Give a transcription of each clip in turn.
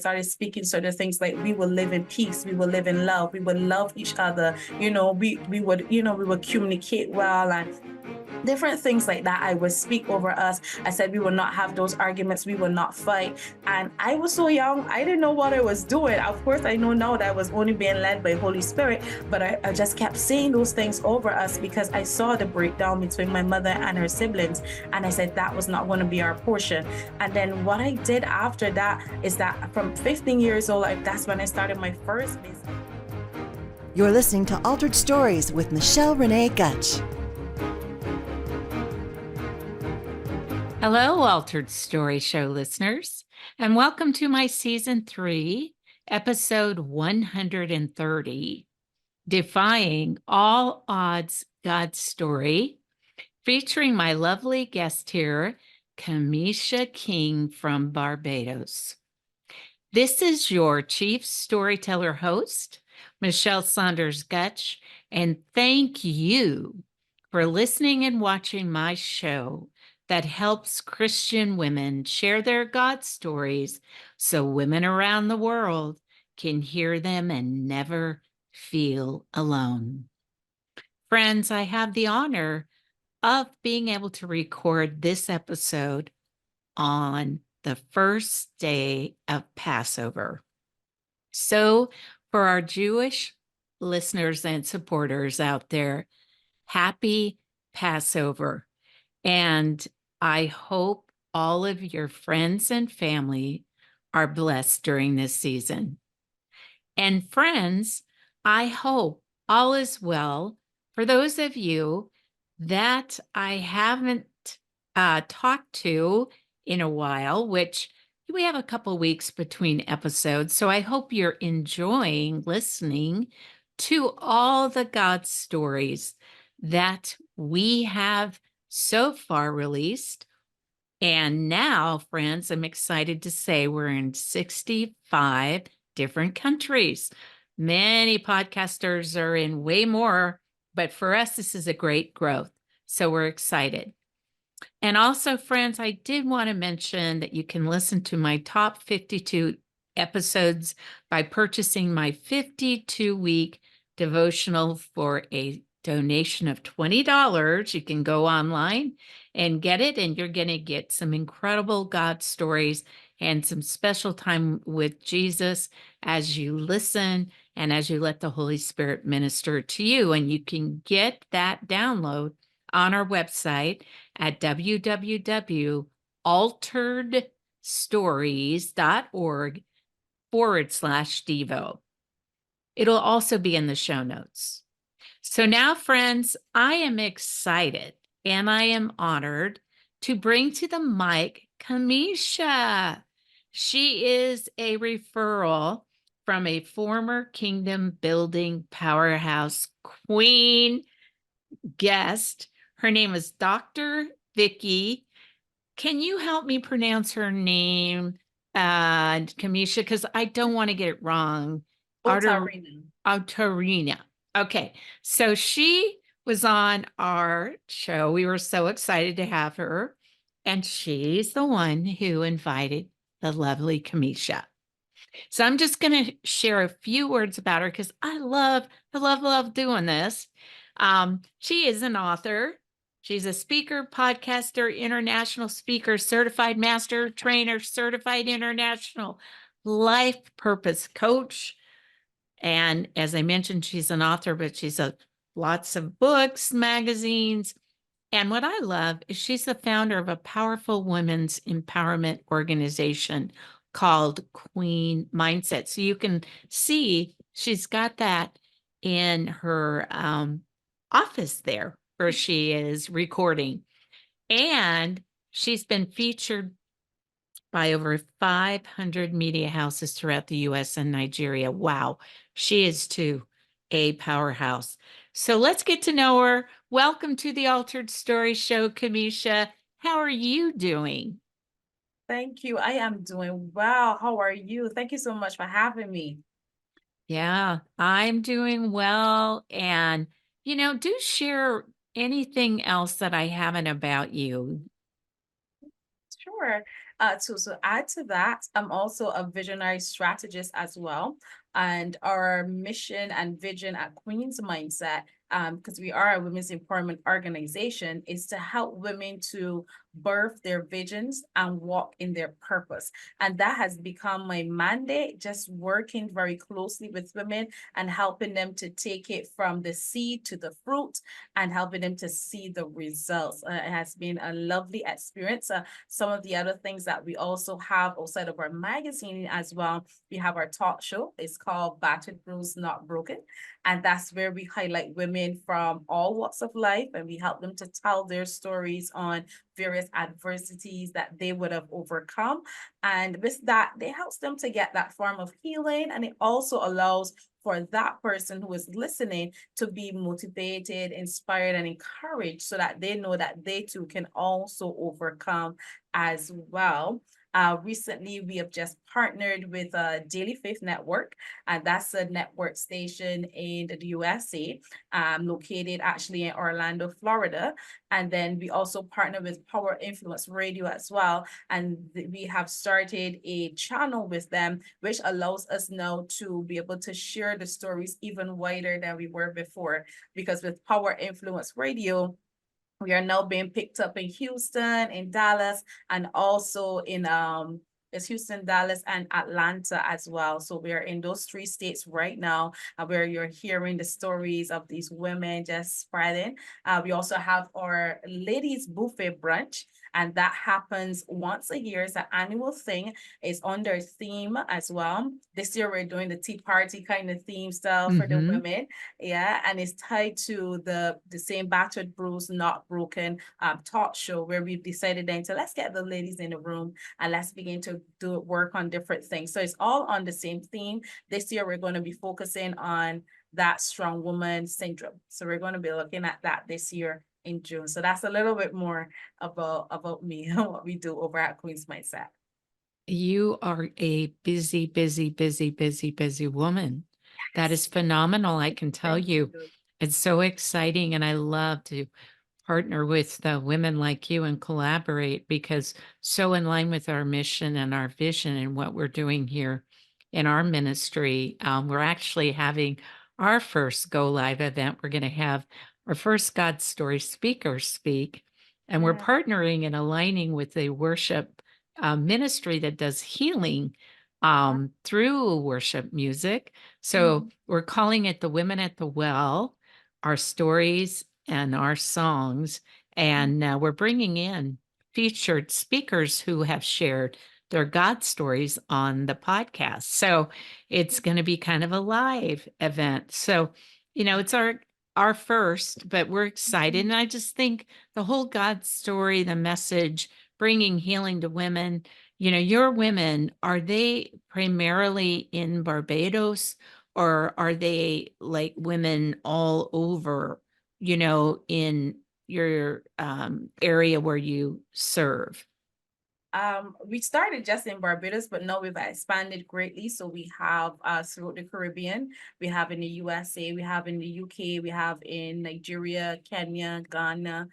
started speaking certain things like we will live in peace, we will live in love, we would love each other, we would communicate well, and different things like that. I would speak over us. I said we will not have those arguments, we will not fight. And I was so young, I didn't know what I was doing. Of course, I know now that I was only being led by Holy Spirit, but I just kept saying those things over us because I saw the breakdown between my mother and her siblings. And I said that was not going to be our portion. And then what I did after that is that from 15 years old, that's when I started my first business. You're listening to Altered Stories with Michelle Renee Gutch. Hello, Altered Story Show listeners, and welcome to my Season 3, Episode 130, Defying All Odds, God's Story, featuring my lovely guest here, Kimisha King from Barbados. This is your Chief Storyteller host, Michelle Saunders Gutch, and thank you for listening and watching my show that helps Christian women share their God stories so women around the world can hear them and never feel alone. Friends, I have the honor of being able to record this episode on the first day of Passover. So, for our Jewish listeners and supporters out there, happy Passover. And I hope all of your friends and family are blessed during this season. And friends, I hope all is well for those of you that I haven't talked to in a while, which we have a couple weeks between episodes. So I hope you're enjoying listening to all the God stories that we have so far released. And now, friends, I'm excited to say we're in 65 different countries. Many podcasters are in way more, but for us, this is a great growth. So we're excited. And also, friends, I did want to mention that you can listen to my top 52 episodes by purchasing my 52-week devotional for a donation of $20. You can go online and get it, and you're going to get some incredible God stories and some special time with Jesus as you listen and as you let the Holy Spirit minister to you. And you can get that download on our website at www.alteredstories.org/Devo. It'll also be in the show notes. So now, friends, I am excited and I am honored to bring to the mic Kimisha. She is a referral from a former kingdom building powerhouse queen guest. Her name is Dr. Vicky. Can you help me pronounce her name, Kimisha? Because I don't want to get it wrong. Autorina. Okay, so she was on our show. We were so excited to have her, and she's the one who invited the lovely Kimisha. So I'm just going to share a few words about her because I love doing this. She is an author. She's a speaker, podcaster, international speaker, certified master trainer, certified international life purpose coach. And as I mentioned, she's an author, but she's lots of books, magazines. And what I love is she's the founder of a powerful women's empowerment organization called Queensmindset. So you can see she's got that in her office there where she is recording. And she's been featured by over 500 media houses throughout the U.S. and Nigeria. Wow, she is too a powerhouse. So let's get to know her. Welcome to the Altered Story Show, Kimisha. How are you doing? Thank you. I am doing well. How are you? Thank you so much for having me. Yeah, I'm doing well. And, do share anything else that I haven't about you. Sure. To add to that, I'm also a visionary strategist as well. And our mission and vision at Queensmindset, because we are a women's empowerment organization, is to help women to birth their visions and walk in their purpose. And that has become my mandate, just working very closely with women and helping them to take it from the seed to the fruit and helping them to see the results. It has been a lovely experience. Some of the other things that we also have outside of our magazine as well, we have our talk show. It's called Battered, Bruised, Not Broken. And that's where we highlight women from all walks of life and we help them to tell their stories on various adversities that they would have overcome. And with that, it helps them to get that form of healing. And it also allows for that person who is listening to be motivated, inspired, and encouraged so that they know that they too can also overcome as well. Recently, we have just partnered with Daily Faith Network, and that's a network station in the USA, located actually in Orlando, Florida. And then we also partner with Power Influence Radio as well. And we have started a channel with them, which allows us now to be able to share the stories even wider than we were before. Because with Power Influence Radio, we are now being picked up in Houston, in Dallas, and also in it's Houston, Dallas, and Atlanta as well. So we are in those 3 states right now, where you're hearing the stories of these women just spreading. We also have our ladies buffet brunch, and that happens once a year. It's an annual thing. It's under theme as well. This year we're doing the tea party kind of theme style for the women. Yeah, and it's tied to the same Battered, Bruised, Not Broken talk show, where we've decided then to let's get the ladies in the room and let's begin to do work on different things. So it's all on the same theme. This year we're going to be focusing on that strong woman syndrome. So we're going to be looking at that this year in June. So that's a little bit more about me and what we do over at Queensmindset. You are a busy, busy, busy, busy, busy woman. That is phenomenal. I can tell Thank you. you. It's so exciting. And I love to partner with the women like you and collaborate because so in line with our mission and our vision and what we're doing here in our ministry. We're actually having our first go live event. We're going to have our first God Story speaker speak, and we're Yeah. partnering and aligning with a worship ministry that does healing through worship music. So we're calling it the Women at the Well, our stories and our songs. And we're bringing in featured speakers who have shared their God stories on the podcast. So it's going to be kind of a live event. So, it's our first, but we're excited. And I just think the whole God story, the message, bringing healing to women, your women, are they primarily in Barbados or are they like women all over, in your area where you serve? We started just in Barbados, but now we've expanded greatly. So we have throughout the Caribbean, we have in the USA, we have in the UK, we have in Nigeria, Kenya, Ghana,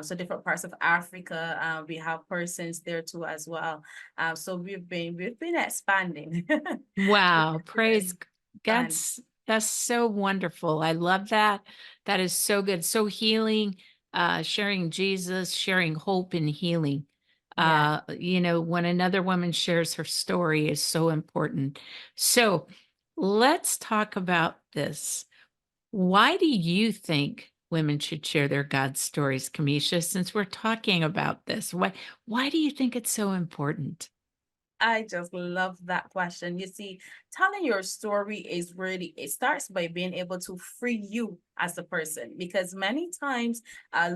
so different parts of Africa. We have persons there too as well. So we've been expanding. Wow, We've been praise expanding. that's so wonderful. I love that. That is so good. So healing, sharing Jesus, sharing hope and healing. Yeah. When another woman shares her story is so important. So let's talk about this. Why do you think women should share their God stories, Kimisha, since we're talking about this? Why do you think it's so important? I just love that question. You see, telling your story is really, it starts by being able to free you as a person, because many times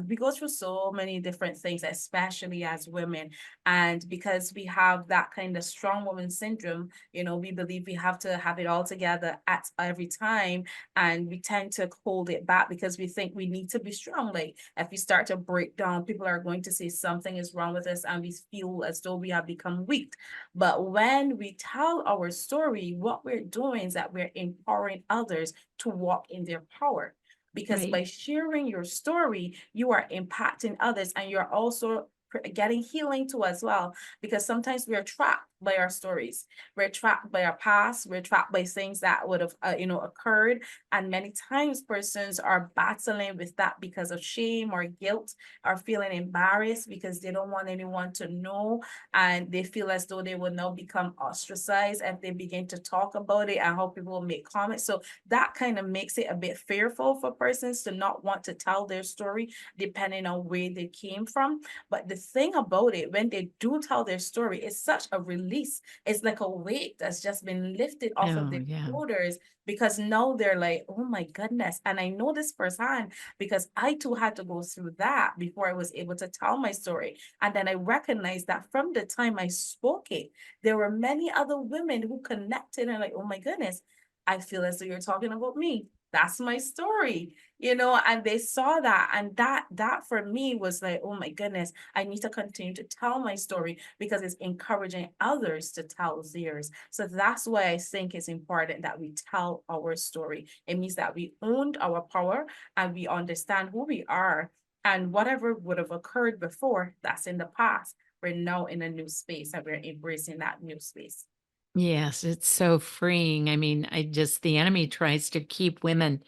we go through so many different things, especially as women. And because we have that kind of strong woman syndrome, we believe we have to have it all together at every time. And we tend to hold it back because we think we need to be strong. Like if we start to break down, people are going to say something is wrong with us and we feel as though we have become weak. But when we tell our story, what we're doing is that we're empowering others to walk in their power. Because Right. by sharing your story, you are impacting others and you're also getting healing too as well, because sometimes we are trapped by our stories. We're trapped by our past. We're trapped by things that would have, occurred. And many times persons are battling with that because of shame or guilt, or feeling embarrassed because they don't want anyone to know. And they feel as though they will now become ostracized if they begin to talk about it, and how people will make comments. So that kind of makes it a bit fearful for persons to not want to tell their story, depending on where they came from. But the thing about it, when they do tell their story, it's such a release. It's like a weight that's just been lifted off of Oh, their yeah. shoulders, because now they're like, oh my goodness. And I know this firsthand, because I too had to go through that before I was able to tell my story. And then I recognized that from the time I spoke it, there were many other women who connected and like, oh my goodness, I feel as though you're talking about me. That's my story, and they saw that. And that for me was like, oh my goodness, I need to continue to tell my story, because it's encouraging others to tell theirs. So that's why I think it's important that we tell our story. It means that we owned our power, and we understand who we are, and whatever would have occurred before, that's in the past. We're now in a new space, and we're embracing that new space. Yes, it's so freeing. I mean, the enemy tries to keep women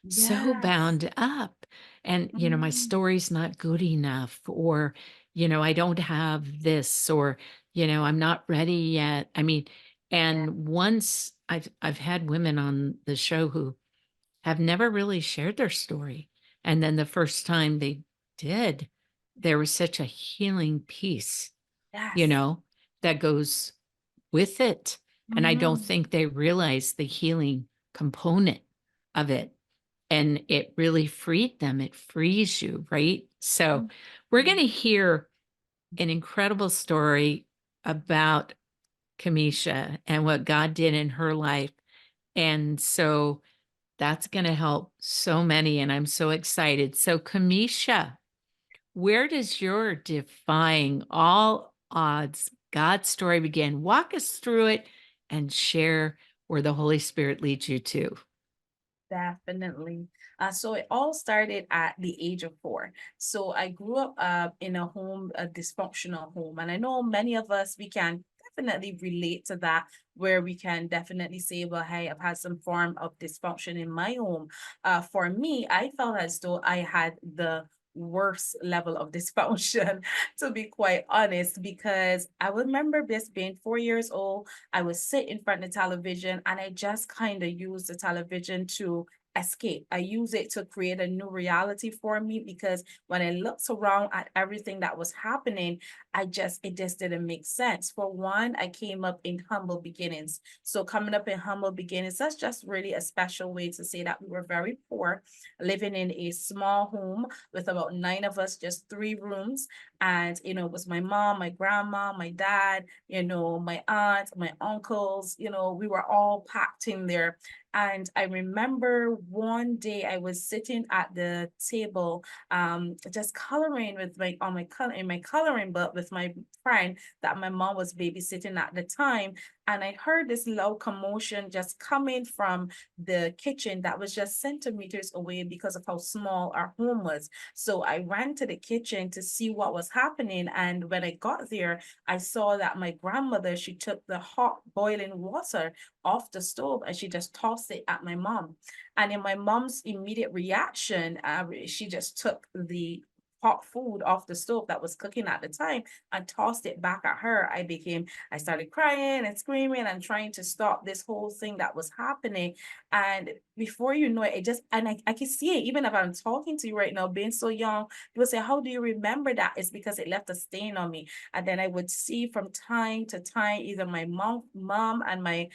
so Yes. bound up. And, my Mm. story's not good enough, or, I don't have this, or, I'm not ready yet. I mean, Yeah. and once I've had women on the show who have never really shared their story. And then the first time they did, there was such a healing piece, you Yes. know, that goes with it. And I don't Mhm. think they realize the healing component of it. And it really freed them. It frees you, right? So we're going Mhm. to hear an incredible story about Kamisha and what God did in her life. And so that's going to help so many. And I'm so excited. So, Kamisha, where does your defying all odds God story begin? Walk us through it and share where the Holy Spirit leads you to. Definitely. So it all started at the age of 4. So I grew up in a home, a dysfunctional home. And I know many of us, we can definitely relate to that, where we can definitely say, well, hey, I've had some form of dysfunction in my home. For me, I felt as though I had the worst level of dysfunction, to be quite honest, because I remember just being 4 years old. I would sit in front of the television, and I just kind of use the television to escape. I use it to create a new reality for me, because when I looked around at everything that was happening, it just didn't make sense. For one, I came up in humble beginnings. So coming up in humble beginnings, that's just really a special way to say that we were very poor, living in a small home with about 9 of us, just 3 rooms. And, it was my mom, my grandma, my dad, my aunt, my uncles, we were all packed in there. And I remember one day I was sitting at the table, just coloring with in my coloring book with my friend that my mom was babysitting at the time. And I heard this loud commotion just coming from the kitchen that was just centimeters away, because of how small our home was. So I ran to the kitchen to see what was happening. And when I got there, I saw that my grandmother, she took the hot boiling water off the stove, and she just tossed it at my mom. And in my mom's immediate reaction, she just took the hot food off the stove that was cooking at the time and tossed it back at her. I started crying and screaming and trying to stop this whole thing that was happening. And before you know it, I can see it, even if I'm talking to you right now, being so young, people say, how do you remember that? It's because it left a stain on me. And then I would see from time to time, either my mom and my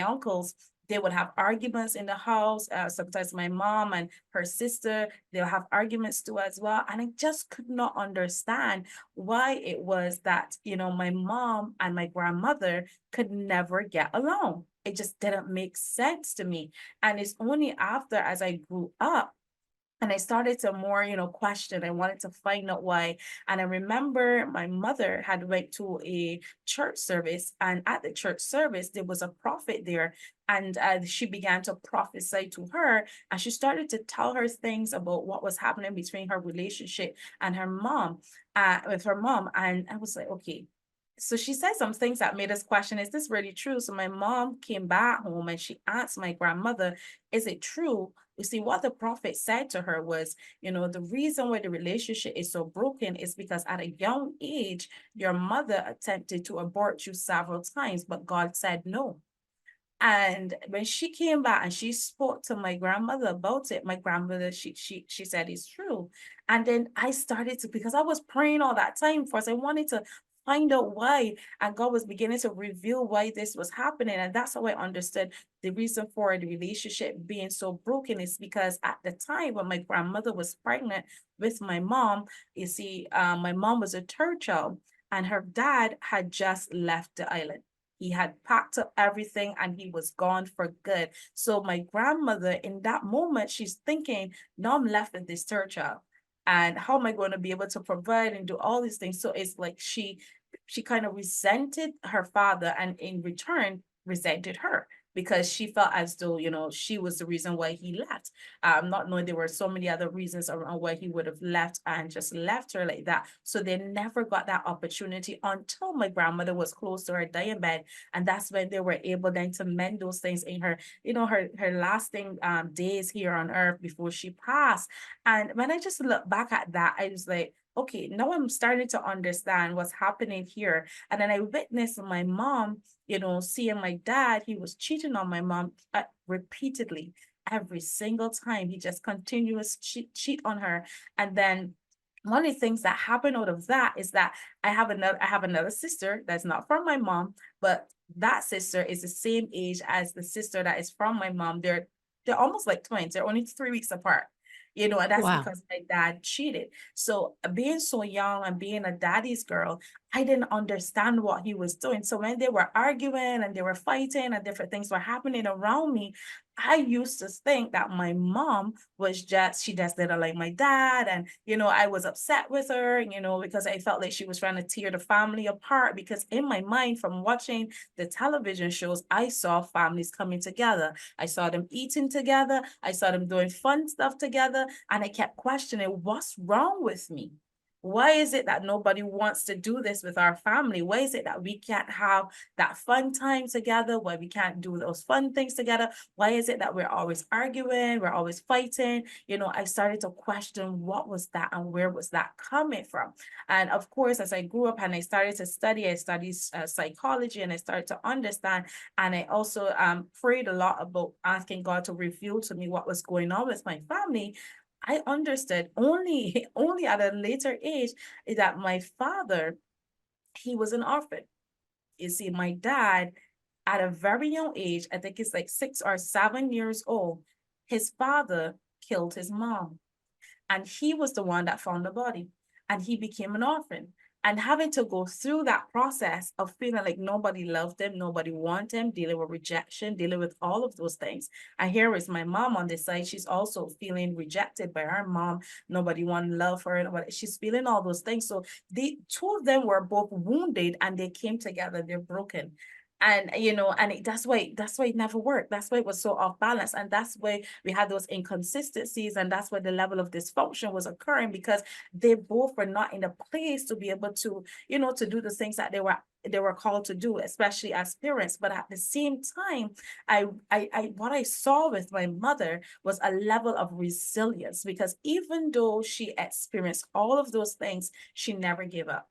uncles, they would have arguments in the house. Sometimes my mom and her sister, they'll have arguments too as well. And I just could not understand why it was that, my mom and my grandmother could never get along. It just didn't make sense to me. And it's only after, as I grew up, And I started to more, question. I wanted to find out why. And I remember my mother had went to a church service, and at the church service, there was a prophet there. And she began to prophesy to her, and she started to tell her things about what was happening between her relationship and her mom, with her mom. And I was like, okay. So she said some things that made us question, is this really true? So my mom came back home and she asked my grandmother, is it true? You see, what the prophet said to her was, the reason why the relationship is so broken is because at a young age, your mother attempted to abort you several times, but God said no. And when she came back and she spoke to my grandmother about it, my grandmother, she said it's true. And then I started to, because I was praying all that time for us, I wanted to find out why. And God was beginning to reveal why this was happening. And that's how I understood the reason for the relationship being so broken is because at the time when my grandmother was pregnant with my mom, you see, my mom was a third child and her dad had just left the island. He had packed up everything and he was gone for good. So my grandmother, in that moment, she's thinking, now I'm left with this third child. And how am I going to be able to provide and do all these things? So it's like she kind of resented her father and in return resented her because she felt as though, she was the reason why he left. Not knowing there were so many other reasons around why he would have left and just left her like that. So they never got that opportunity until my grandmother was close to her dying bed. And that's when they were able then to mend those things in her, her lasting days here on earth before she passed. And when I just look back at that, I was like, okay, now I'm starting to understand what's happening here. And then I witnessed my mom, seeing my dad, he was cheating on my mom repeatedly. Every single time he just continuous cheat on her. And then one of the things that happened out of that is that I have another sister that's not from my mom, but that sister is the same age as the sister that is from my mom. They're almost like twins. They're only 3 weeks apart. And that's Wow. because my dad cheated. So being so young and being a daddy's girl, I didn't understand what he was doing. So when they were arguing and they were fighting and different things were happening around me, I used to think that my mom she just didn't like my dad. And, I was upset with her, because I felt like she was trying to tear the family apart. Because in my mind, from watching the television shows, I saw families coming together. I saw them eating together. I saw them doing fun stuff together. And I kept questioning, what's wrong with me? Why is it that nobody wants to do this with our family? Why is it that we can't have that fun time together? Why we can't do those fun things together? Why is it that we're always arguing? We're always fighting? I started to question what was that and where was that coming from? And of course, as I grew up and I started to study, I studied psychology and I started to understand. And I also prayed a lot about asking God to reveal to me what was going on with my family. I understood only only at a later age that my father, he was an orphan. You see, my dad, at a very young age, I think it's like 6 or 7 years old, his father killed his mom. And he was the one that found the body. And he became an orphan. And having to go through that process of feeling like nobody loved him, nobody wanted him, dealing with rejection, dealing with all of those things. And here is my mom on this side. She's also feeling rejected by her mom. Nobody wanted to love her. She's feeling all those things. So the two of them were both wounded and they came together. They're broken. And that's why it never worked. That's why it was so off balance, and that's why we had those inconsistencies, and that's why the level of dysfunction was occurring, because they both were not in a place to be able to to do the things that they were called to do, especially as parents. But at the same time, I what I saw with my mother was a level of resilience, because even though she experienced all of those things, she never gave up.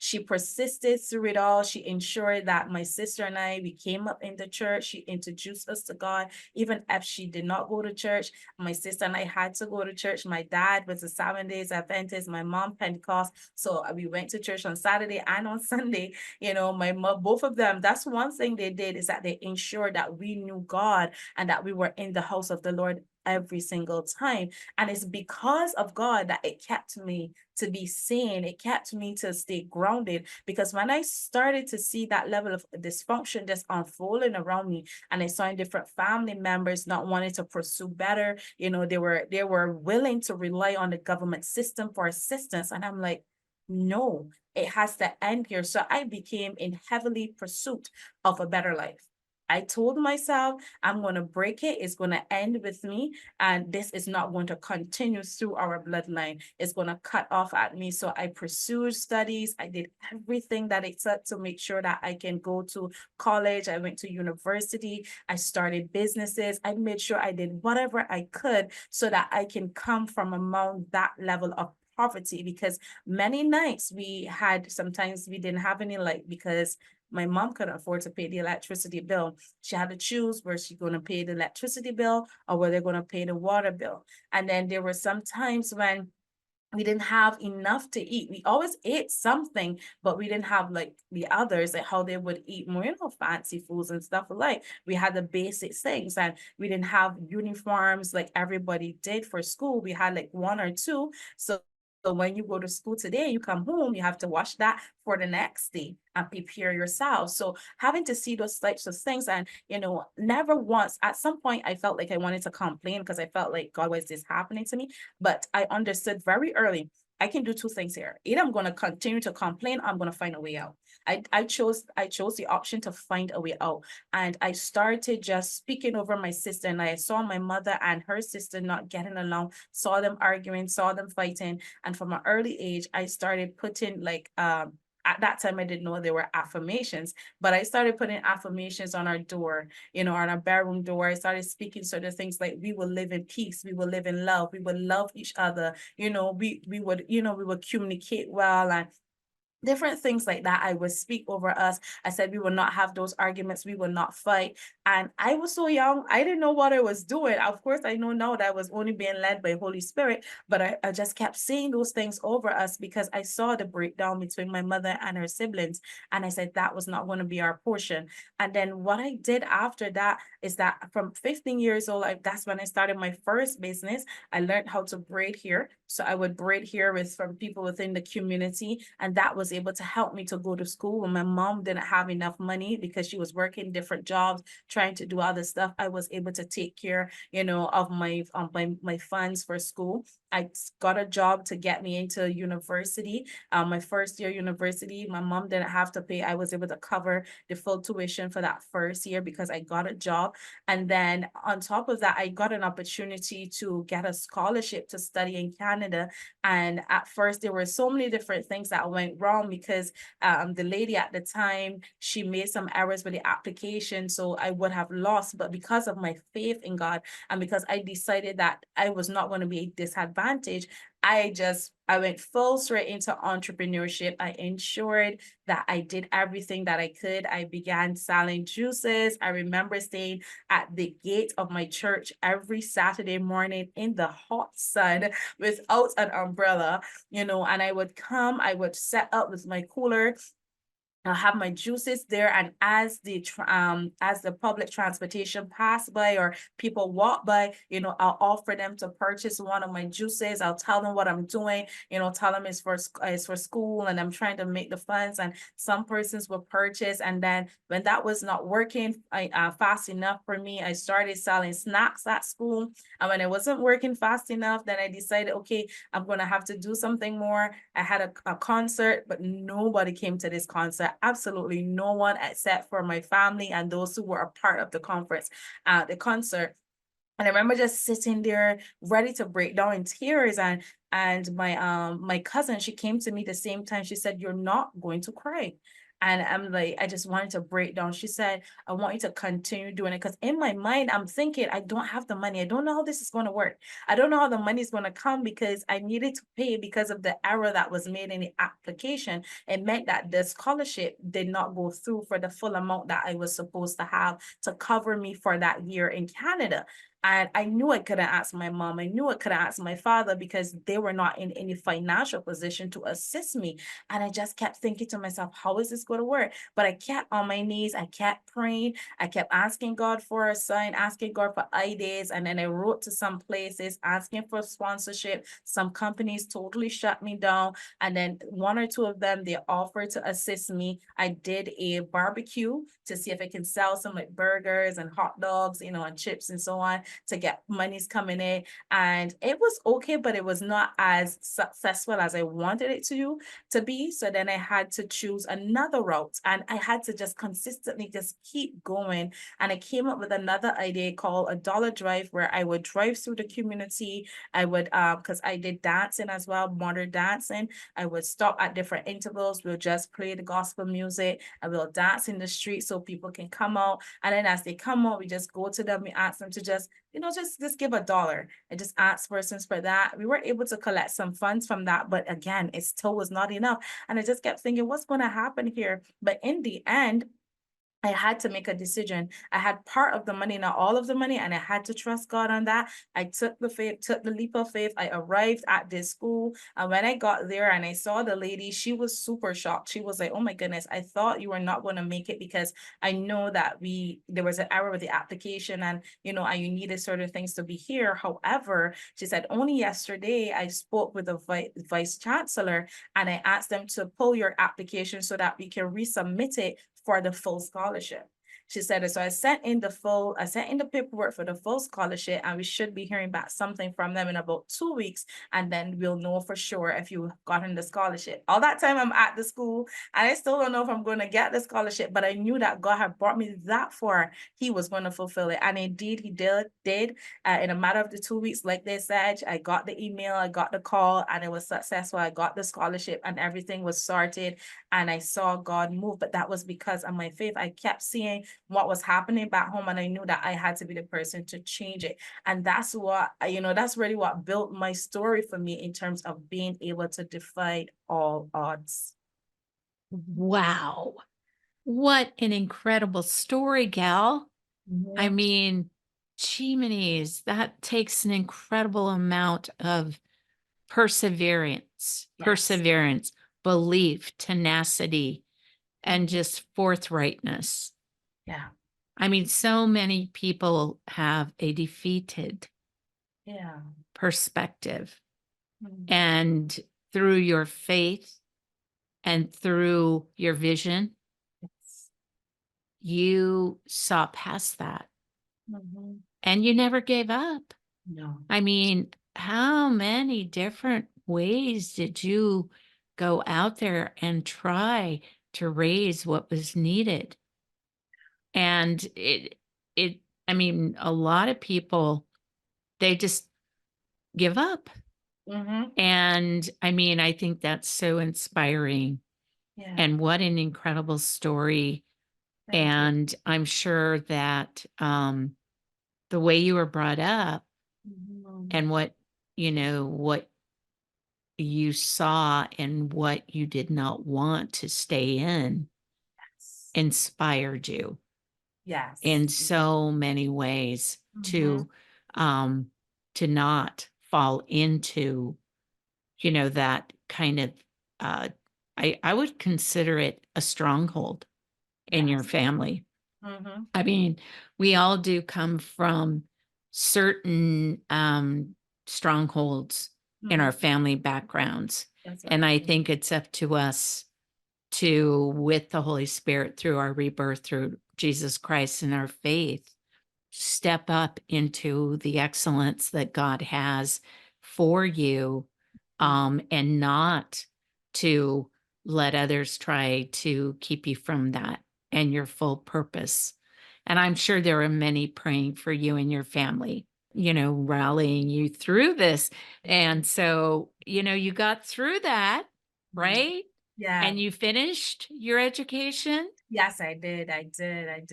She persisted through it all. She ensured that my sister and we came up in the church. She introduced us to God. Even if she did not go to church, my sister and I had to go to church. My dad was a 7 days Adventist, my mom Pentecost. So we went to church on Saturday and on Sunday. My mom, both of them, that's one thing they did, is that they ensured that we knew God and that we were in the house of the Lord every single time. And it's because of God that it kept me to be sane. It kept me to stay grounded, because when I started to see that level of dysfunction just unfolding around me, and I saw in different family members not wanting to pursue better, they were willing to rely on the government system for assistance. And I'm like, no, it has to end here. So I became in heavily pursuit of a better life. I told myself, I'm going to break it. It's going to end with me. And this is not going to continue through our bloodline. It's going to cut off at me. So I pursued studies. I did everything that it took to make sure that I can go to college. I went to university. I started businesses. I made sure I did whatever I could so that I can come from among that level of poverty, because many nights sometimes we didn't have any light because my mom couldn't afford to pay the electricity bill. She had to choose where she's going to pay the electricity bill or where they're going to pay the water bill. And then there were some times when we didn't have enough to eat. We always ate something, but we didn't have like the others, like how they would eat more, fancy foods and stuff like. We had the basic things, and we didn't have uniforms like everybody did for school. We had like one or two. So when you go to school today, you come home, you have to wash that for the next day and prepare yourself. So having to see those types of things, and never once, at some point, I felt like I wanted to complain because I felt like, God, why is this happening to me? But I understood very early, I can do two things here. Either I'm going to continue to complain, or I'm going to find a way out. I chose the option to find a way out. And I started just speaking over my sister, and I saw my mother and her sister not getting along, saw them arguing, saw them fighting. And from an early age, I started putting at that time, I didn't know there were affirmations, but I started putting affirmations on our door, on our bedroom door. I started speaking sort of things like, we will live in peace, we will live in love, we will love each other. We would communicate well, and different things like that. I would speak over us. I said we will not have those arguments, we will not fight. And I was so young, I didn't know what I was doing. Of course, I know now that I was only being led by Holy Spirit, but I just kept saying those things over us because I saw the breakdown between my mother and her siblings. And I said that was not going to be our portion. And then what I did after that is that from 15 years old, that's when I started my first business. I learned how to braid hair. So I would braid hair from people within the community. And that was able to help me to go to school when my mom didn't have enough money because she was working different jobs, trying to do other stuff. I was able to take care, of my funds for school. I got a job to get me into university. My first year university, my mom didn't have to pay. I was able to cover the full tuition for that first year because I got a job. And then on top of that, I got an opportunity to get a scholarship to study in Canada. And at first, there were so many different things that went wrong because the lady at the time, she made some errors with the application. So I would have lost. But because of my faith in God, and because I decided that I was not going to be a disadvantage, I went full straight into entrepreneurship. I ensured that I did everything that I could. I began selling juices. I remember staying at the gate of my church every Saturday morning in the hot sun without an umbrella, and I would set up with my cooler. I'll have my juices there, and as the public transportation pass by or people walk by, I'll offer them to purchase one of my juices. I'll tell them what I'm doing, tell them it's for school, and I'm trying to make the funds. And some persons will purchase, and then when that was not working fast enough for me, I started selling snacks at school. And when it wasn't working fast enough, then I decided, okay, I'm gonna have to do something more. I had a concert, but nobody came to this concert. Absolutely no one except for my family and those who were a part of the concert. And I remember just sitting there ready to break down in tears. And my cousin, she came to me the same time. She said, "You're not going to cry." And I'm like, I just wanted to break down. She said, "I want you to continue doing it." Because in my mind, I'm thinking, I don't have the money. I don't know how this is going to work. I don't know how the money is going to come because I needed to pay because of the error that was made in the application. It meant that the scholarship did not go through for the full amount that I was supposed to have to cover me for that year in Canada. And I knew I couldn't ask my mom. I knew I couldn't ask my father because they were not in any financial position to assist me. And I just kept thinking to myself, how is this going to work? But I kept on my knees. I kept praying. I kept asking God for a sign, asking God for ideas. And then I wrote to some places asking for sponsorship. Some companies totally shut me down. And then one or two of them, they offered to assist me. I did a barbecue to see if I can sell some like burgers and hot dogs, and chips and so on to get monies coming in. And it was okay, but it was not as successful as I wanted it to be. So then I had to choose another route, and I had to just consistently just keep going. And I came up with another idea called a dollar drive, where I would drive through the community. I would, because I did dancing as well, modern dancing. I would stop at different intervals. We'll just play the gospel music and we'll dance in the street so people can come out. And then as they come out, we just go to them, we ask them to just give $1 and just ask persons for that. We were able to collect some funds from that, but again, it still was not enough. And I just kept thinking, what's going to happen here? But in the end, I had to make a decision. I had part of the money, not all of the money, and I had to trust God on that. I took the leap of faith. I arrived at this school, and when I got there and I saw the lady, she was super shocked. She was like, "Oh my goodness, I thought you were not going to make it because I know that there was an error with the application, and you needed certain things to be here." However, she said, "Only yesterday I spoke with the vice chancellor, and I asked them to pull your application so that we can resubmit it for the full scholarship." She said, so I sent in the paperwork for the full scholarship, and we should be hearing back something from them in about 2 weeks. And then we'll know for sure if you gotten the scholarship. All that time I'm at the school and I still don't know if I'm going to get the scholarship, but I knew that God had brought me that far. He was going to fulfill it. And indeed, he did. In a matter of the 2 weeks, like they said, I got the email, I got the call, and it was successful. I got the scholarship and everything was sorted, and I saw God move. But that was because of my faith. I kept seeing what was happening back home, and I knew that I had to be the person to change it. And that's that's really what built my story for me in terms of being able to defy all odds. Wow. What an incredible story, gal. I Mhm. mean, Chimneys, that takes an incredible amount of Yes. perseverance, belief, tenacity, and Mhm. just forthrightness. Yeah. I mean, so many people have a defeated Yeah. perspective. Mhm. And through your faith and through your vision, Yes. you saw past that Mhm. and you never gave up. No. I mean, how many different ways did you go out there and try to raise what was needed? And I mean, a lot of people, they just give up. Mhm. And I mean, I think that's so inspiring. Yeah. And what an incredible story. Thank you. And I'm sure that the way you were brought up Mhm. and what you saw and what you did not want to stay in Yes. inspired you Yes. in so many ways Mhm. um to not fall into that kind of uh I would consider it a stronghold in your Yes. family. Mhm. I mean, we all do come from certain strongholds in our Mhm. family backgrounds. That's And right. I think it's up to us to, with the Holy Spirit, through our rebirth, through Jesus Christ and our faith, step up into the excellence that God has for you, Mhm. and not to let others try to keep you from that and your full purpose. And I'm sure there are many praying for you and your family, rallying you through this. And so, you got through that, Mhm. right? Yeah. And you finished your education. Yes, I did. I did. I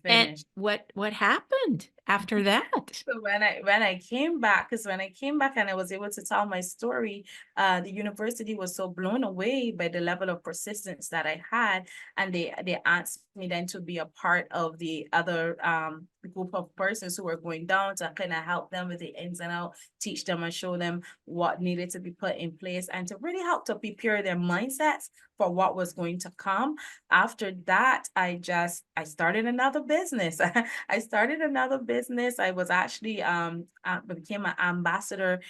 And finished. what happened? after that? So when I came back, because when I came back and I was able to tell my story, the university was so blown away by the level of persistence that I had, and they asked me then to be a part of the other group of persons who were going down to kind of help them with the ins and outs, teach them and show them what needed to be put in place, and to really help to prepare their mindsets for what was going to come. After that, I started another business. I started another business. I was actually became an ambassador,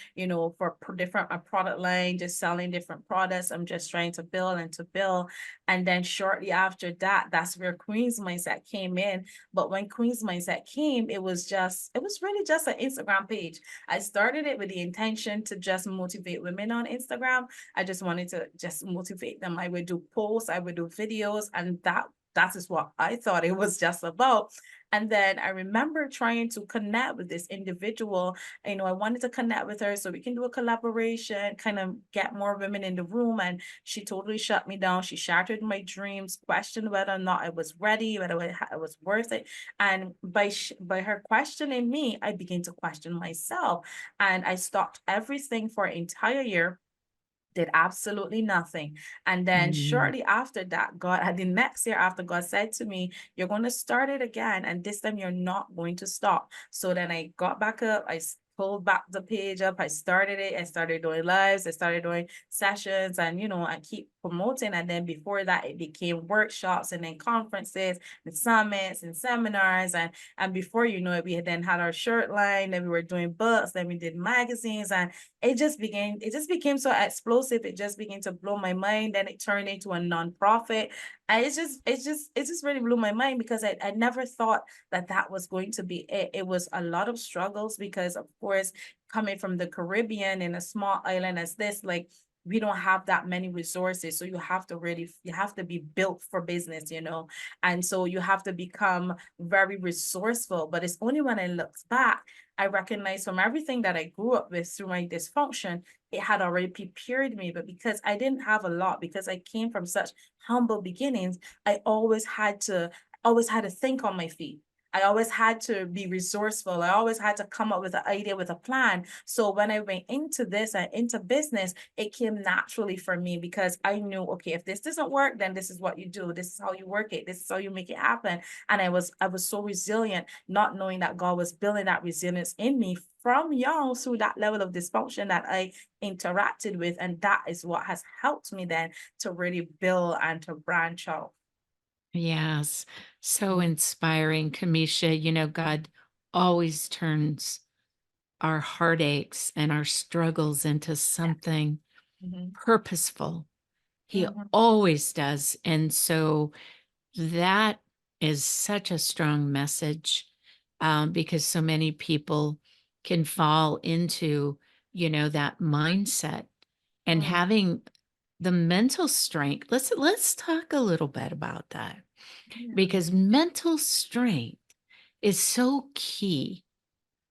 for different product line, just selling different products. I'm just trying to build and to build. And then shortly after that, that's where Queen's Mindset came in. But when Queen's Mindset came, it was really just an Instagram page. I started it with the intention to just motivate women on Instagram. I just wanted to just motivate them. I would do posts, I would do videos, and that is what I thought it was just about. And then I remember trying to connect with this individual. I wanted to connect with her so we can do a collaboration, kind of get more women in the room. And she totally shut me down. She shattered my dreams, questioned whether or not I was ready, whether it was worth it. And by her questioning me, I began to question myself. And I stopped everything for an entire year, did absolutely nothing. And then Mm. shortly after that, the next year after, God said to me, you're going to start it again. And this time you're not going to stop. So then I got back up. I pulled back the page up. I started it. I started doing lives. I started doing sessions, and, I keep promoting. And then before that, it became workshops and then conferences and summits and seminars. And before you know it, we had then had our shirt line, then we were doing books, then we did magazines, and it just became so explosive. It just began to blow my mind. Then it turned into a nonprofit. And it just really blew my mind, because I never thought that was going to be it. It was a lot of struggles because, of course, coming from the Caribbean in a small island as this, like, we don't have that many resources. So you have to be built for business, and so you have to become very resourceful. But it's only when I look back, I recognize from everything that I grew up with through my dysfunction, it had already prepared me. But because I didn't have a lot, because I came from such humble beginnings, I always had to think on my feet. I always had to be resourceful. I always had to come up with an idea, with a plan. So when I went into this and into business, it came naturally for me, because I knew, okay, if this doesn't work, then this is what you do. This is how you work it. This is how you make it happen. And I was so resilient, not knowing that God was building that resilience in me from young through that level of dysfunction that I interacted with. And that is what has helped me then to really build and to branch out. Yes. So inspiring, Kamisha. God always turns our heartaches and our struggles into Yeah. something Mhm. purposeful. He Mhm. always does. And so that is such a strong message, because so many people can fall into, that mindset, and Mhm. having the mental strength. Let's talk a little bit about that, Yeah. because mental strength is so key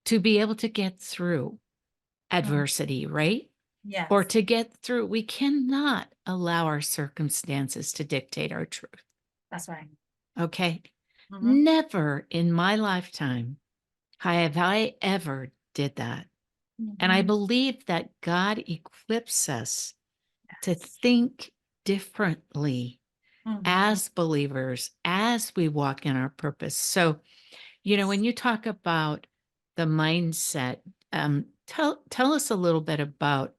to be able to get through Mhm. adversity, right? Or Yes. to get through, we cannot allow our circumstances to dictate our truth. That's right. Okay. Mhm. Never in my lifetime have I ever did that. And I Mhm. believe that God equips us to Yes. think differently Mhm. as believers, as we walk in our purpose. So, when you talk about the mindset, tell us a little bit about,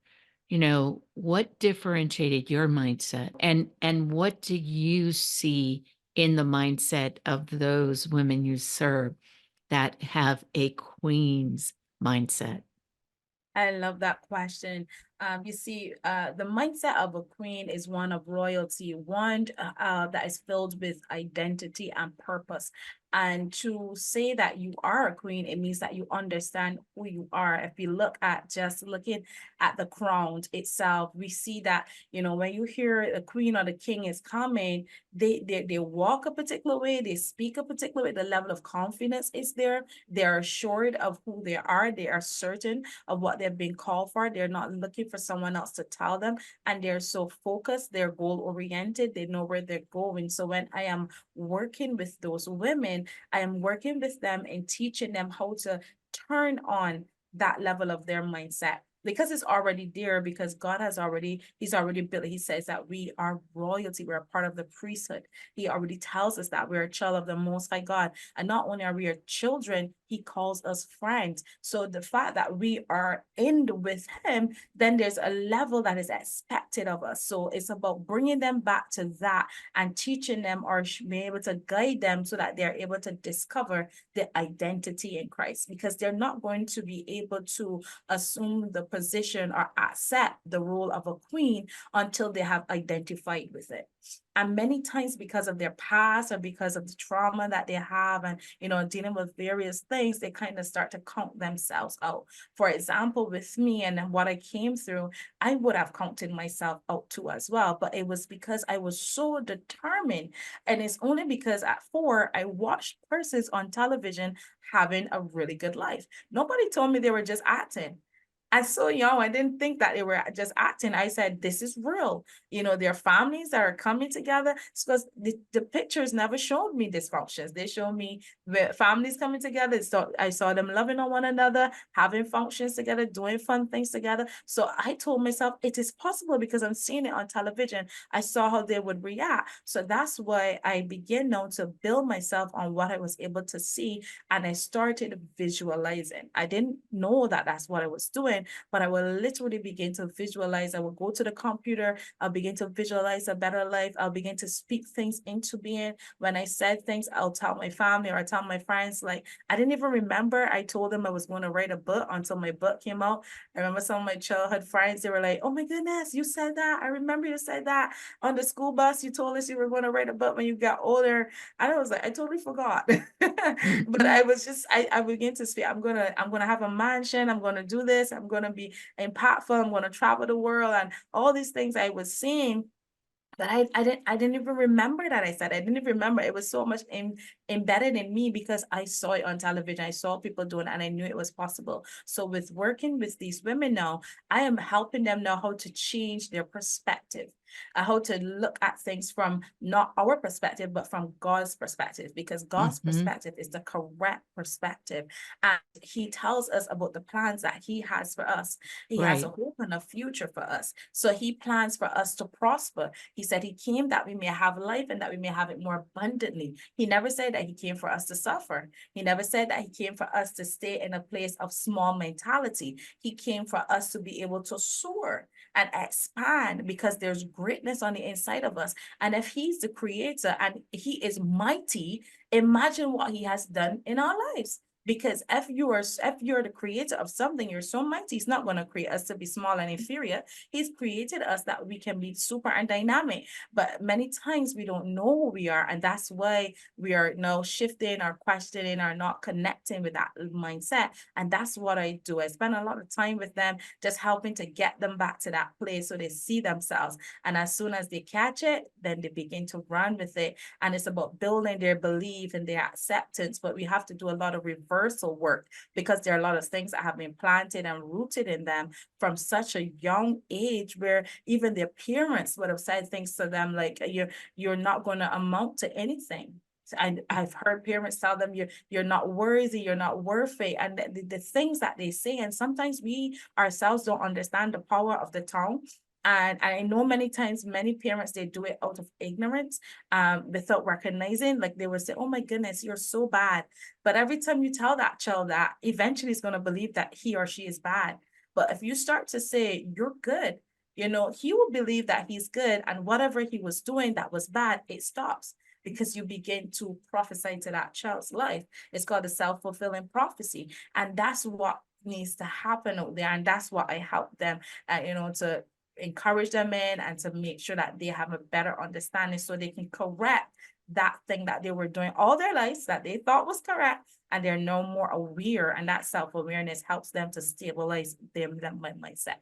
what differentiated your mindset, and what do you see in the mindset of those women you serve that have a queen's mindset? I love that question. You see, the mindset of a queen is one of royalty, one that is filled with identity and purpose. And to say that you are a queen, it means that you understand who you are. If you look at just looking at the crown itself, we see that, when you hear the queen or the king is coming, they walk a particular way, they speak a particular way, the level of confidence is there. They're assured of who they are, they are certain of what they've been called for. They're not looking for someone else to tell them. And they're so focused, they're goal oriented, they know where they're going. So when I am working with those women, women, I am working with them and teaching them how to turn on that level of their mindset, because it's already there, because God has already, he's already built it. He says that we are royalty, we're a part of the priesthood. He already tells us that we're a child of the Most High God. And not only are we our children, he calls us friends. So the fact that we are in with him, then there's a level that is expected of us. So it's about bringing them back to that and teaching them, or being able to guide them so that they're able to discover the identity in Christ, because they're not going to be able to assume the position or accept the role of a queen until they have identified with it. And many times, because of their past or because of the trauma that they have, and dealing with various things, they kind of start to count themselves out. For example, with me and what I came through, I would have counted myself out too as well, but it was because I was so determined. And it's only because at 4 I watched persons on television having a really good life. Nobody told me they were just acting. I'm so young, I didn't think that they were just acting. I said, this is real. Their families that are coming together. Because the pictures never showed me dysfunctions. They showed me the families coming together. So I saw them loving on one another, having functions together, doing fun things together. So I told myself, it is possible, because I'm seeing it on television. I saw how they would react. So that's why I began now to build myself on what I was able to see. And I started visualizing. I didn't know that that's what I was doing, but I will literally begin to visualize. I will go to the computer. I'll begin to visualize a better life. I'll begin to speak things into being. When I said things, I'll tell my family or I tell my friends, like, I didn't even remember I told them I was going to write a book until my book came out. I remember some of my childhood friends, they were like, oh my goodness, you said that. I remember you said that on the school bus. You told us you were going to write a book when you got older. And I was like, I totally forgot. But I was just, I began to speak. I'm gonna have a mansion. I'm gonna do this. I'm gonna be impactful. I'm gonna travel the world, and all these things I was seeing. But I didn't even remember that I said. I didn't even remember. It was so much embedded in me because I saw it on television. I saw people doing it, and I knew it was possible. So with working with these women now, I am helping them know how to change their perspective, how to look at things from not our perspective, but from God's perspective, because God's perspective is the correct perspective. And he tells us about the plans that he has for us. He has a hope and a future for us. So he plans for us to prosper. He said he came that we may have life and that we may have it more abundantly. He never said that he came for us to suffer. He never said that he came for us to stay in a place of small mentality. He came for us to be able to soar and expand, because there's greatness on the inside of us. And if he's the creator and he is mighty, imagine what he has done in our lives. Because if you're the creator of something, you're so mighty, he's not going to create us to be small and inferior. He's created us that we can be super and dynamic. But many times we don't know who we are. And that's why we are now shifting or questioning or not connecting with that mindset. And that's what I do. I spend a lot of time with them, just helping to get them back to that place so they see themselves. And as soon as they catch it, then they begin to run with it. And it's about building their belief and their acceptance. But we have to do a lot of reversal work, because there are a lot of things that have been planted and rooted in them from such a young age, where even their parents would have said things to them like, you're not going to amount to anything. I've heard parents tell them you're not worthy, you're not worth it, and the things that they say. And sometimes we ourselves don't understand the power of the tongue. And I know many times, many parents, they do it out of ignorance, without recognizing. Like, they will say, oh my goodness, you're so bad. But every time you tell that child that, eventually he's going to believe that he or she is bad. But if you start to say, you're good, he will believe that he's good. And whatever he was doing that was bad, it stops, because you begin to prophesy to that child's life. It's called a self-fulfilling prophecy. And that's what needs to happen out there. And that's what I help them, to encourage them in, and to make sure that they have a better understanding, so they can correct that thing that they were doing all their lives that they thought was correct, and they're no more aware. And that self-awareness helps them to stabilize their mindset.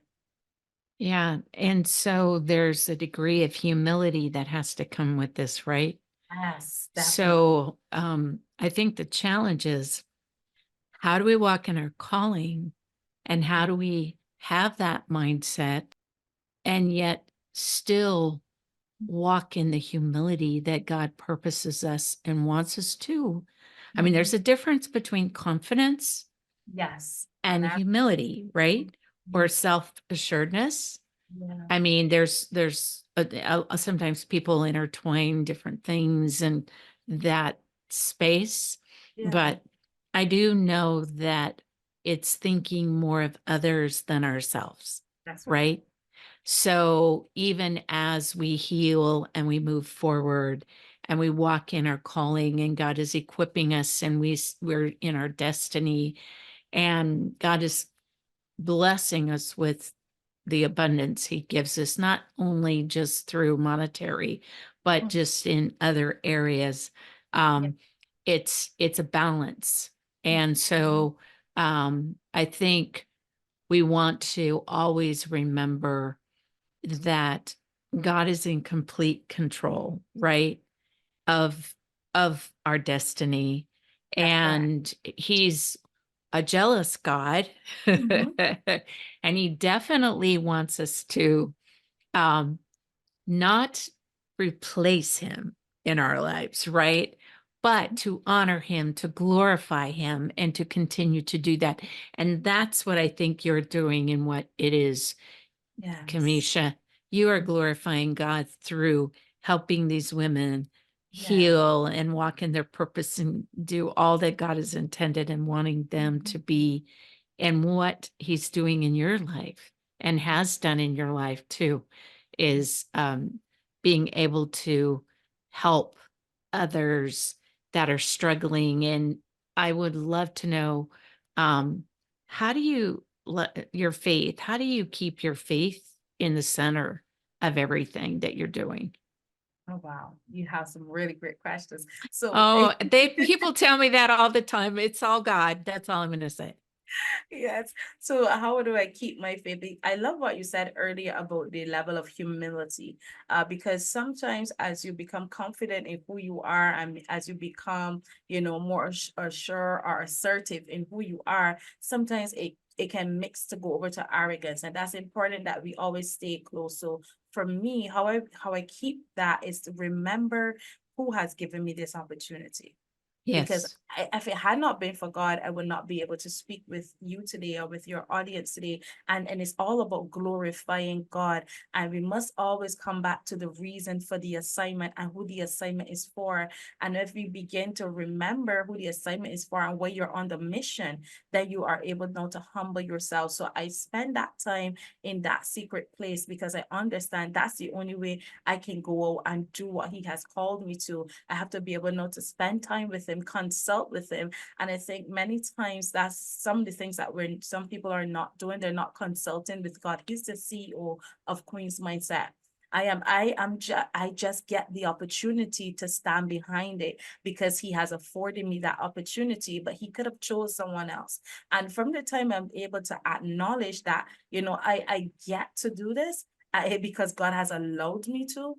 Yeah. And so there's a degree of humility that has to come with this, right? Yes, definitely. So I think the challenge is, how do we walk in our calling, and how do we have that mindset and yet still walk in the humility that God purposes us and wants us to? I mean, there's a difference between confidence Yes. and humility, right? Or self-assuredness. Yeah. I mean, there's sometimes people intertwine different things in that space, Yeah. but I do know that it's thinking more of others than ourselves, That's right. right? So even as we heal and we move forward and we walk in our calling and God is equipping us and we're in our destiny and God is blessing us with the abundance he gives us, not only just through monetary, but just in other areas. Um, it's a balance. And so I think we want to always remember that God is in complete control, right? Of our destiny. That's right. And he's a jealous God. And he definitely wants us to um, not replace him in our lives, right? But to honor him, to glorify him, and to continue to do that. And that's what I think you're doing in what it is, Yes. Kimisha. You are glorifying God through helping these women Yeah. heal and walk in their purpose and do all that God has intended and wanting them to be, and what he's doing in your life and has done in your life too is being able to help others that are struggling. And I would love to know, how do you your faith, how do you keep your faith in the center of everything that you're doing? Oh, wow. You have some really great questions. So, Oh, people tell me that all the time. It's all God. That's all I'm going to say. yes. So how do I keep my faith? I love what you said earlier about the level of humility, because sometimes as you become confident in who you are and as you become, more sure or assertive in who you are, sometimes it can mix to go over to arrogance. And that's important that we always stay close. So for me, how I keep that is to remember who has given me this opportunity, because Yes. if it had not been for God, I would not be able to speak with you today or with your audience today. And it's all about glorifying God. And we must always come back to the reason for the assignment and who the assignment is for. And if we begin to remember who the assignment is for and where you're on the mission, then you are able now to humble yourself. So I spend that time in that secret place because I understand that's the only way I can go out and do what He has called me to. I have to be able now to spend time with Him, consult with Him. And I think many times that's some of the things that some people are not doing. They're not consulting with God. He's the CEO of Queensmindset. I just get the opportunity to stand behind it because He has afforded me that opportunity, but He could have chose someone else. And from the time I'm able to acknowledge that, I get to do this, because God has allowed me to,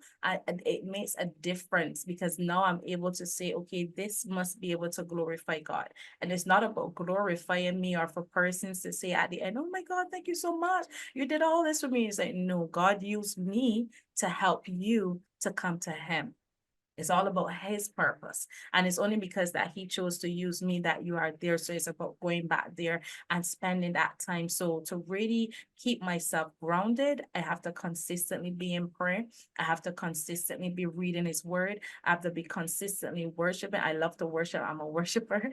it makes a difference because now I'm able to say, okay, this must be able to glorify God. And it's not about glorifying me or for persons to say at the end, oh my God, thank you so much. You did all this for me. It's like, no, God used me to help you to come to Him. It's all about His purpose. And it's only because that He chose to use me that you are there. So it's about going back there and spending that time. So to really keep myself grounded, I have to consistently be in prayer. I have to consistently be reading His word. I have to be consistently worshiping. I love to worship. I'm a worshiper,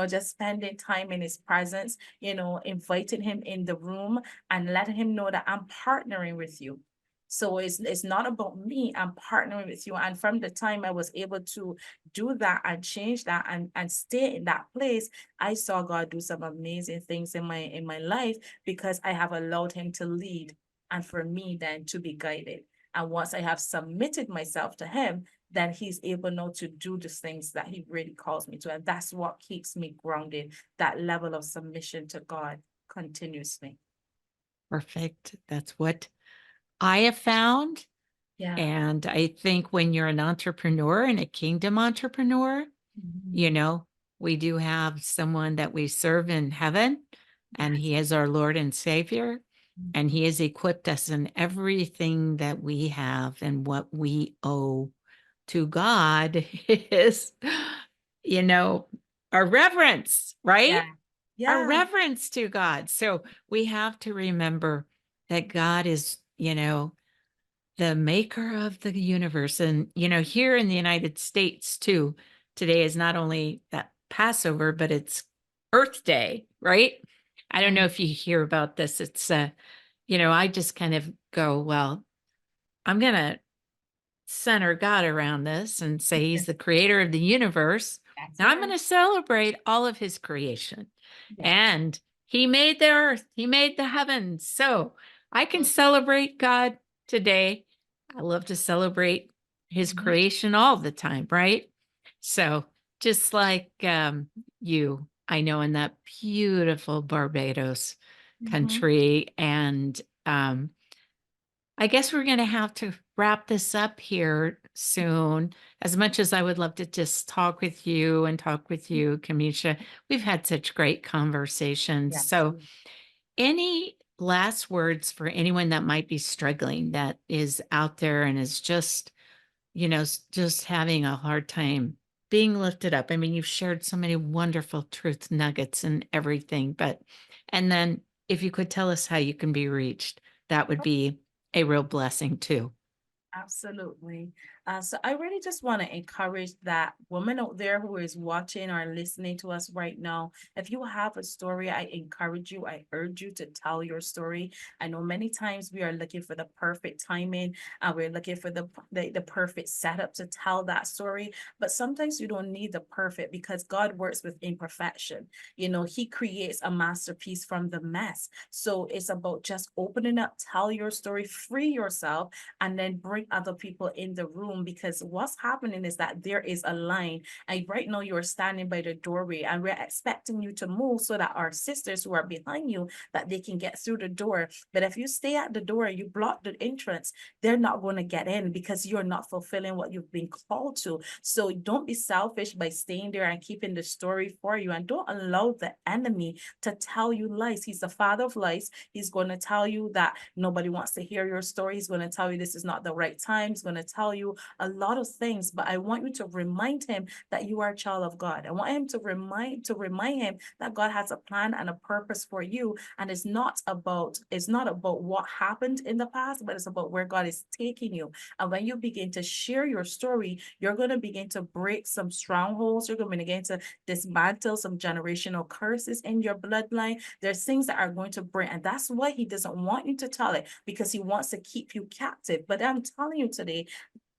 just spending time in His presence, inviting Him in the room and letting Him know that I'm partnering with you. So it's not about me. I'm partnering with you. And from the time I was able to do that and change that and stay in that place, I saw God do some amazing things in my life because I have allowed Him to lead and for me then to be guided. And once I have submitted myself to Him, then He's able now to do the things that He really calls me to. And that's what keeps me grounded, that level of submission to God continuously. Perfect. That's what I have found. Yeah. And I think when you're an entrepreneur and a kingdom entrepreneur, we do have someone that we serve in heaven, and He is our Lord and Savior. And He has equipped us in everything that we have, and what we owe to God is, our reverence, right? Yeah. Our Yeah. reverence to God. So we have to remember that God is, the maker of the universe. And, here in the United States too, today is not only that Passover, but it's Earth Day, right? I don't know if you hear about this. It's, I just kind of go, well, I'm going to center God around this and say he's the creator of the universe. That's Now I'm right. going to celebrate all of his creation. Yes. And he made the earth, he made the heavens. So I can celebrate God today. I love to celebrate his creation all the time, right? So just like you, I know in that beautiful Barbados country. And I guess we're going to have to wrap this up here soon. As much as I would love to just talk with you and talk with you, Kimisha, we've had such great conversations. Yes. So, any last words for anyone that might be struggling, that is out there and is just, just having a hard time being lifted up? I mean, you've shared so many wonderful truth nuggets and everything, and then if you could tell us how you can be reached, that would be a real blessing too. Absolutely. So I really just want to encourage that woman out there who is watching or listening to us right now. If you have a story, I encourage you, I urge you to tell your story. I know many times we are looking for the perfect timing, we're looking for the perfect setup to tell that story. But sometimes you don't need the perfect, because God works with imperfection. He creates a masterpiece from the mess. So it's about just opening up, tell your story, free yourself, and then bring other people in the room, because what's happening is that there is a line, and right now you're standing by the doorway and we're expecting you to move so that our sisters who are behind you, that they can get through the door. But if you stay at the door, you block the entrance, they're not going to get in, because you're not fulfilling what you've been called to. So don't be selfish by staying there and keeping the story for you, and don't allow the enemy to tell you lies. He's the father of lies. He's going to tell you that nobody wants to hear your story. He's going to tell you this is not the right time. He's going to tell you a lot of things, but I want you to remind him that you are a child of God. I want him to remind him that God has a plan and a purpose for you, and it's not about what happened in the past, but it's about where God is taking you. And when you begin to share your story, you're going to begin to break some strongholds. You're going to begin to dismantle some generational curses in your bloodline. There's things that are going to break, and that's why he doesn't want you to tell it, because he wants to keep you captive. But I'm telling you today,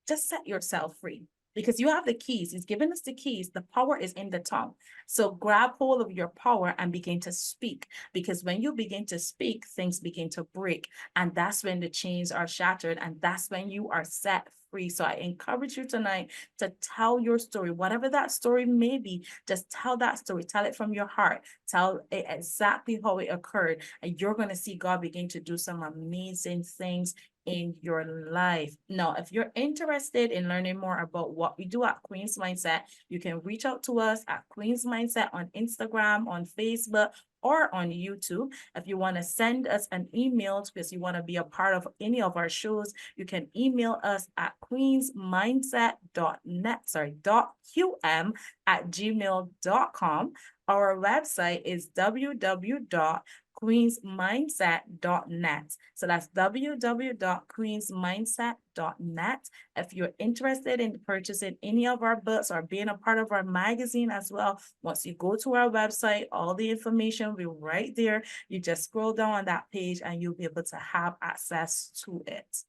just set yourself free, because you have the keys. He's given us the keys. The power is in the tongue. So grab hold of your power and begin to speak, because when you begin to speak, things begin to break. And that's when the chains are shattered, and that's when you are set free. So I encourage you tonight to tell your story, whatever that story may be. Just tell that story. Tell it from your heart. Tell it exactly how it occurred, and you're going to see God begin to do some amazing things in your life. Now, if you're interested in learning more about what we do at Queen's Mindset, you can reach out to us at Queen's Mindset on Instagram, on Facebook, or on YouTube. If you want to send us an email because you want to be a part of any of our shows, you can email us at queensmindset.qm@gmail.com. Our website is www.queensmindset.net. So that's www.queensmindset.net. If you're interested in purchasing any of our books or being a part of our magazine as well, once you go to our website, all the information will be right there. You just scroll down on that page and you'll be able to have access to it.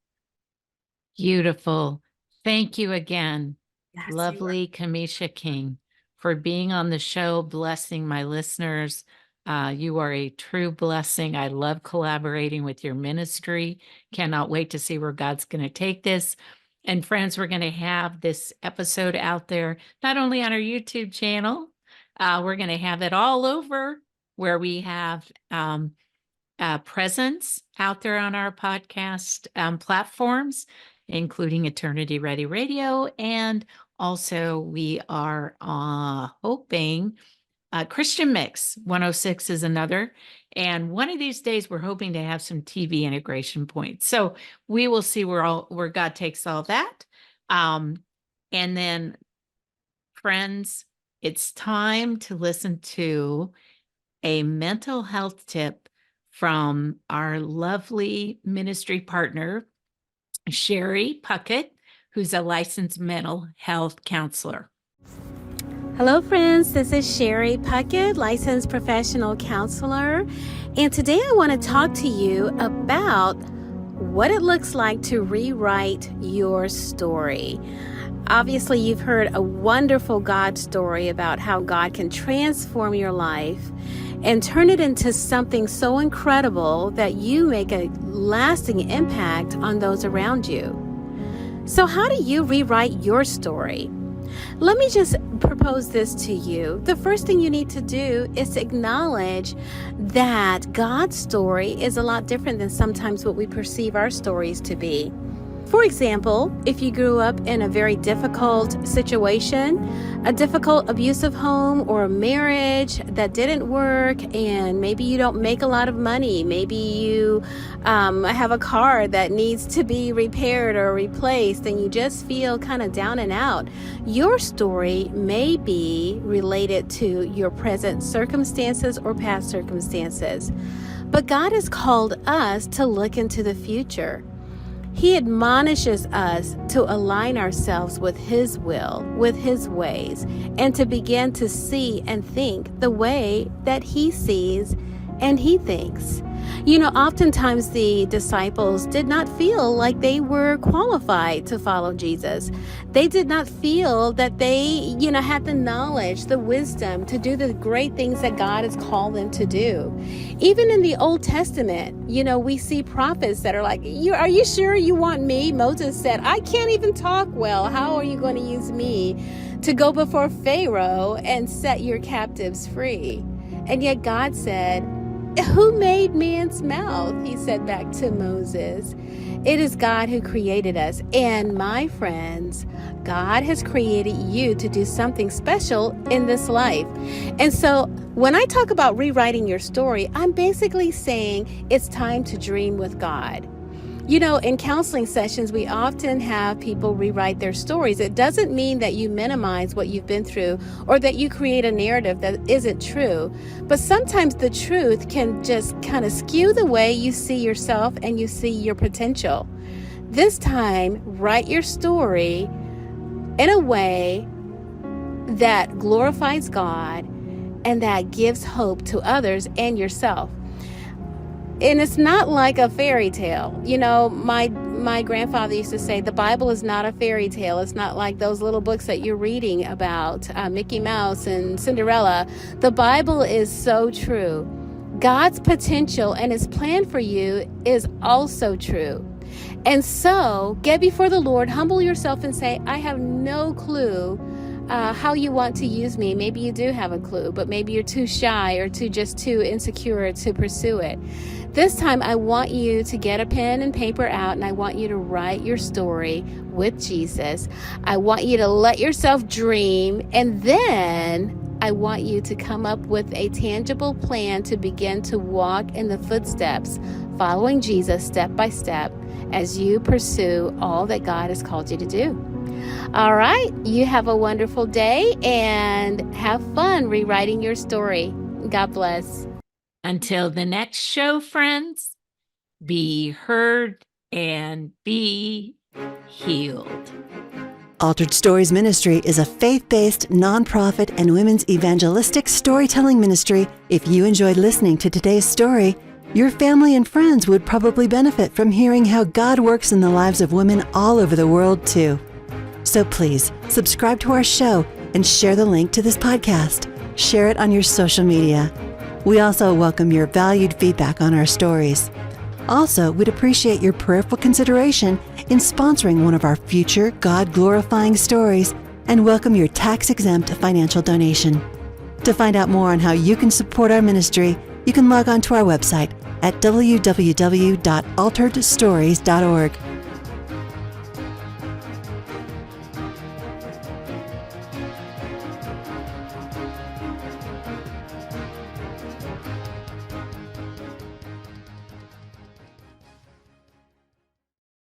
Beautiful. Thank you again, Yes, lovely Kimisha King, for being on the show, blessing my listeners. You are a true blessing. I love collaborating with your ministry. Cannot wait to see where God's going to take this. And friends, we're going to have this episode out there, not only on our YouTube channel, we're going to have it all over where we have presence out there on our podcast platforms, including Eternity Ready Radio. And also, we are hoping Christian Mix 106 is another. And one of these days, we're hoping to have some TV integration points. So we will see where God takes all that. And then, friends, it's time to listen to a mental health tip from our lovely ministry partner, Sherry Puckett, who's a licensed mental health counselor. Hello, friends. This is Sherry Puckett, licensed professional counselor. And today I want to talk to you about what it looks like to rewrite your story. Obviously, you've heard a wonderful God story about how God can transform your life and turn it into something so incredible that you make a lasting impact on those around you. So how do you rewrite your story? Let me just propose this to you. The first thing you need to do is to acknowledge that God's story is a lot different than sometimes what we perceive our stories to be. For example, if you grew up in a very difficult situation, a difficult abusive home or a marriage that didn't work, and maybe you don't make a lot of money, maybe you have a car that needs to be repaired or replaced, and you just feel kind of down and out, your story may be related to your present circumstances or past circumstances. But God has called us to look into the future. He admonishes us to align ourselves with His will, with His ways, and to begin to see and think the way that He sees and He thinks. Oftentimes the disciples did not feel like they were qualified to follow Jesus. They did not feel that they, had the knowledge, the wisdom to do the great things that God has called them to do. Even in the Old Testament, we see prophets that are like, are you sure you want me? Moses said, I can't even talk well. How are you going to use me to go before Pharaoh and set your captives free? And yet God said, who made man's mouth? He said back to Moses. It is God who created us. And my friends, God has created you to do something special in this life. And so when I talk about rewriting your story, I'm basically saying it's time to dream with God. In counseling sessions, we often have people rewrite their stories. It doesn't mean that you minimize what you've been through or that you create a narrative that isn't true. But sometimes the truth can just kind of skew the way you see yourself and you see your potential. This time, write your story in a way that glorifies God and that gives hope to others and yourself. And it's not like a fairy tale. My grandfather used to say, the Bible is not a fairy tale. It's not like those little books that you're reading about Mickey Mouse and Cinderella. The Bible is so true. God's potential and His plan for you is also true. And so get before the Lord, humble yourself and say, I have no clue how you want to use me. Maybe you do have a clue, but maybe you're too shy or too insecure to pursue it. This time, I want you to get a pen and paper out, and I want you to write your story with Jesus. I want you to let yourself dream, and then I want you to come up with a tangible plan to begin to walk in the footsteps, following Jesus step by step as you pursue all that God has called you to do. All right, you have a wonderful day and have fun rewriting your story. God bless. Until the next show, friends, be heard and be healed. Altered Stories Ministry is a faith-based, nonprofit, and women's evangelistic storytelling ministry. If you enjoyed listening to today's story, your family and friends would probably benefit from hearing how God works in the lives of women all over the world, too. So please, subscribe to our show and share the link to this podcast. Share it on your social media. We also welcome your valued feedback on our stories. Also, we'd appreciate your prayerful consideration in sponsoring one of our future God-glorifying stories and welcome your tax-exempt financial donation. To find out more on how you can support our ministry, you can log on to our website at www.alteredstories.org.